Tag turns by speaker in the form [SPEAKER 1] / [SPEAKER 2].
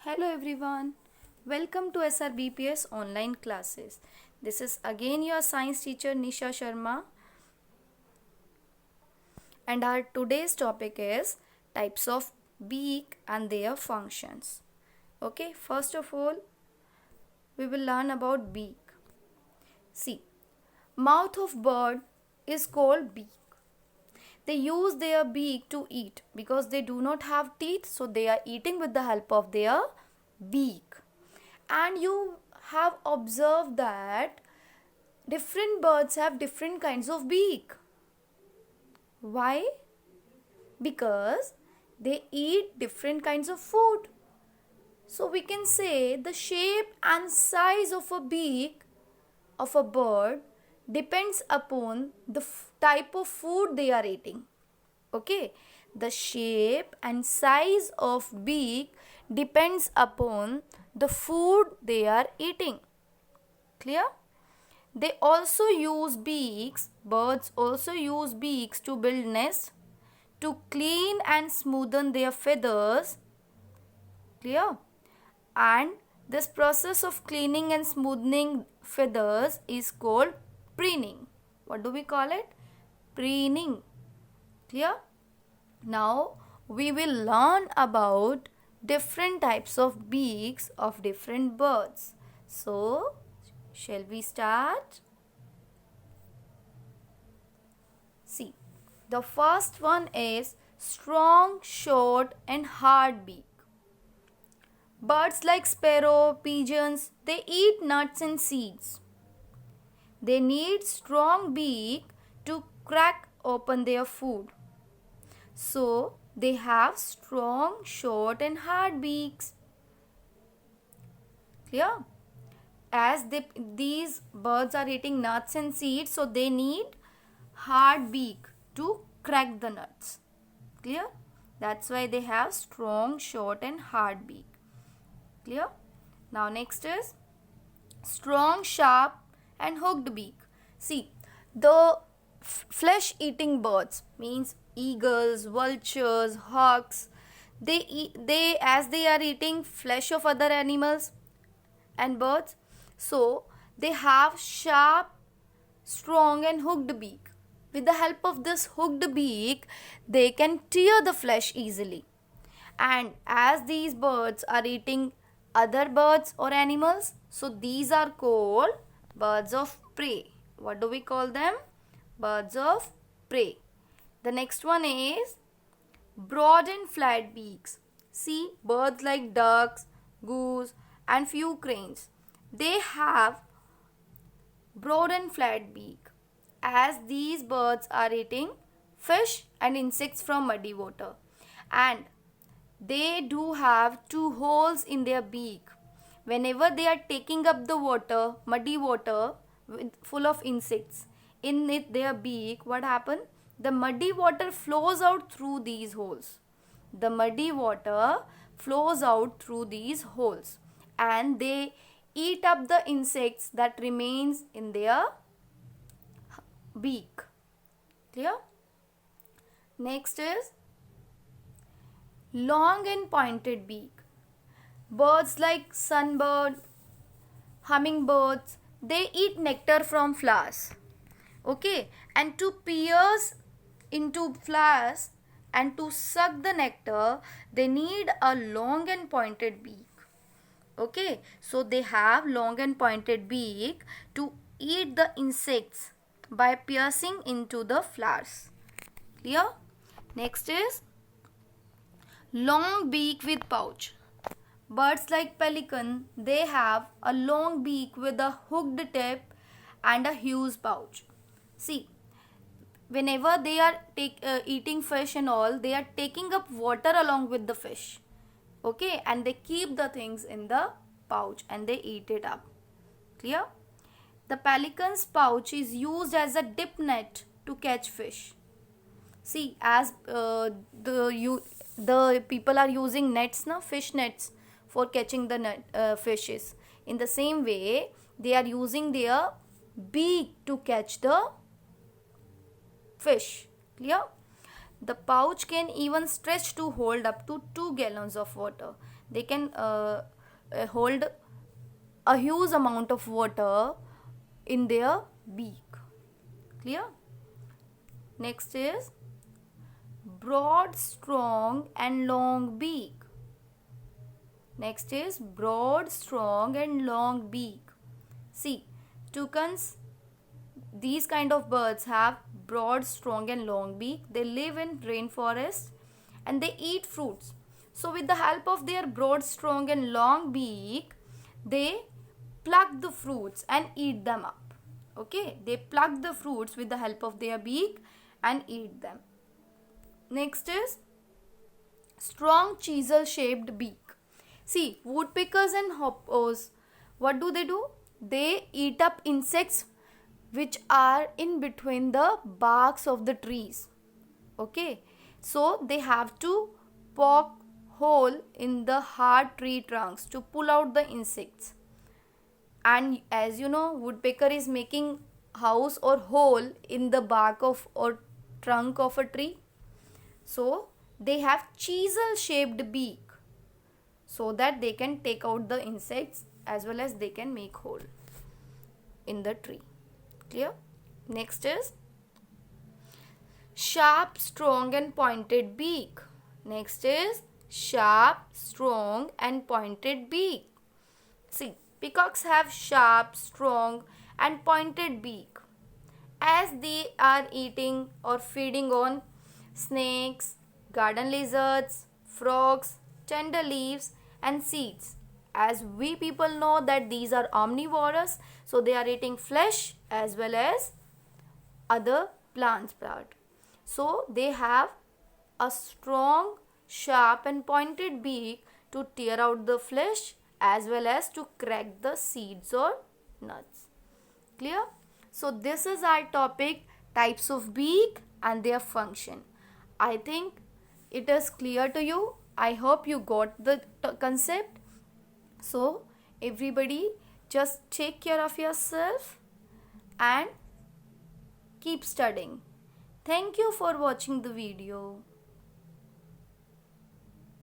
[SPEAKER 1] Hello everyone, welcome to SRBPS online classes. This is again your science teacher Nisha Sharma, and our today's topic is types of beak and their functions. Okay, first of all, we will learn about beak. See, mouth of bird is called beak. They use their beak to eat because they do not have teeth, so they are eating with the help of their beak. And you have observed that different birds have different kinds of beak. Why? Because they eat different kinds of food. So we can say the shape and size of a beak of a bird depends upon the type of food they are eating. Okay, the shape and size of beak depends upon the food they are eating. Clear? They also use beaks, birds also use beaks to build nests, to clean and smoothen their feathers. Clear? And this process of cleaning and smoothing feathers is called preening. What do we call it? Preening. Clear? Now we will learn about different types of beaks of different birds. So, shall we start? See, the first one is strong, short and hard beak. Birds like sparrow, pigeons, they eat nuts and seeds. They need strong beak to crack open their food. So, they have strong, short and hard beaks. Clear? As these birds are eating nuts and seeds, so they need hard beak to crack the nuts. Clear? That's why they have strong, short and hard beak. Clear? Now next is strong, sharp and hooked beak. See, the flesh eating birds means eagles, vultures, hawks, they as they are eating flesh of other animals and birds, so they have sharp, strong and hooked beak. With the help of this hooked beak, they can tear the flesh easily. And as these birds are eating other birds or animals, so these are called birds of prey. What do we call them? Birds of prey. The next one is broad and flat beaks. See, birds like ducks, goose and few cranes, they have broad and flat beak, as these birds are eating fish and insects from muddy water, and they do have two holes in their beak. Whenever they are taking up the water, muddy water full of insects in their beak, what happens? The muddy water flows out through these holes. The muddy water flows out through these holes, and they eat up the insects that remains in their beak. Clear? Next is long and pointed beak. Birds like sunbird, hummingbirds, they eat nectar from flowers. Okay, and to pierce into flowers and to suck the nectar, they need a long and pointed beak. Okay, so they have long and pointed beak to eat the insects by piercing into the flowers. Clear? Next is long beak with pouch. Birds like pelican, they have a long beak with a hooked tip and a huge pouch. See, whenever they are eating fish and all, they are taking up water along with the fish. Okay, and they keep the things in the pouch and they eat it up. Clear? The pelican's pouch is used as a dip net to catch fish. See, as the people are using nets now, fish nets for catching the fishes. In the same way, they are using their beak to catch the fish. Clear? The pouch can even stretch to hold up to 2 gallons of water. They can hold a huge amount of water in their beak. Clear? Next is broad, strong and long beak. Next is broad, strong and long beak. See, toucans, these kind of birds have broad, strong and long beak. They live in rainforest and they eat fruits. So with the help of their broad, strong and long beak, they pluck the fruits and eat them up. Okay, they pluck the fruits with the help of their beak and eat them. Next is strong chisel shaped beak. See, woodpeckers and hoppers, what do? They eat up insects which are in between the barks of the trees. Okay, so they have to poke hole in the hard tree trunks to pull out the insects. And as you know, woodpecker is making house or hole in the bark of or trunk of a tree. So they have chisel shaped beak so that they can take out the insects as well as they can make hole in the tree. Clear? Next is sharp, strong and pointed beak. Next is sharp, strong and pointed beak. See, peacocks have sharp, strong and pointed beak. As they are eating or feeding on snakes, garden lizards, frogs, tender leaves and seeds. As we people know that these are omnivorous, so they are eating flesh as well as other plants part. So they have a strong, sharp and pointed beak to tear out the flesh as well as to crack the seeds or nuts. Clear? So this is our topic, types of beak and their function. I think it is clear to you. I hope you got the concept. So everybody just take care of yourself and keep studying. Thank you for watching the video.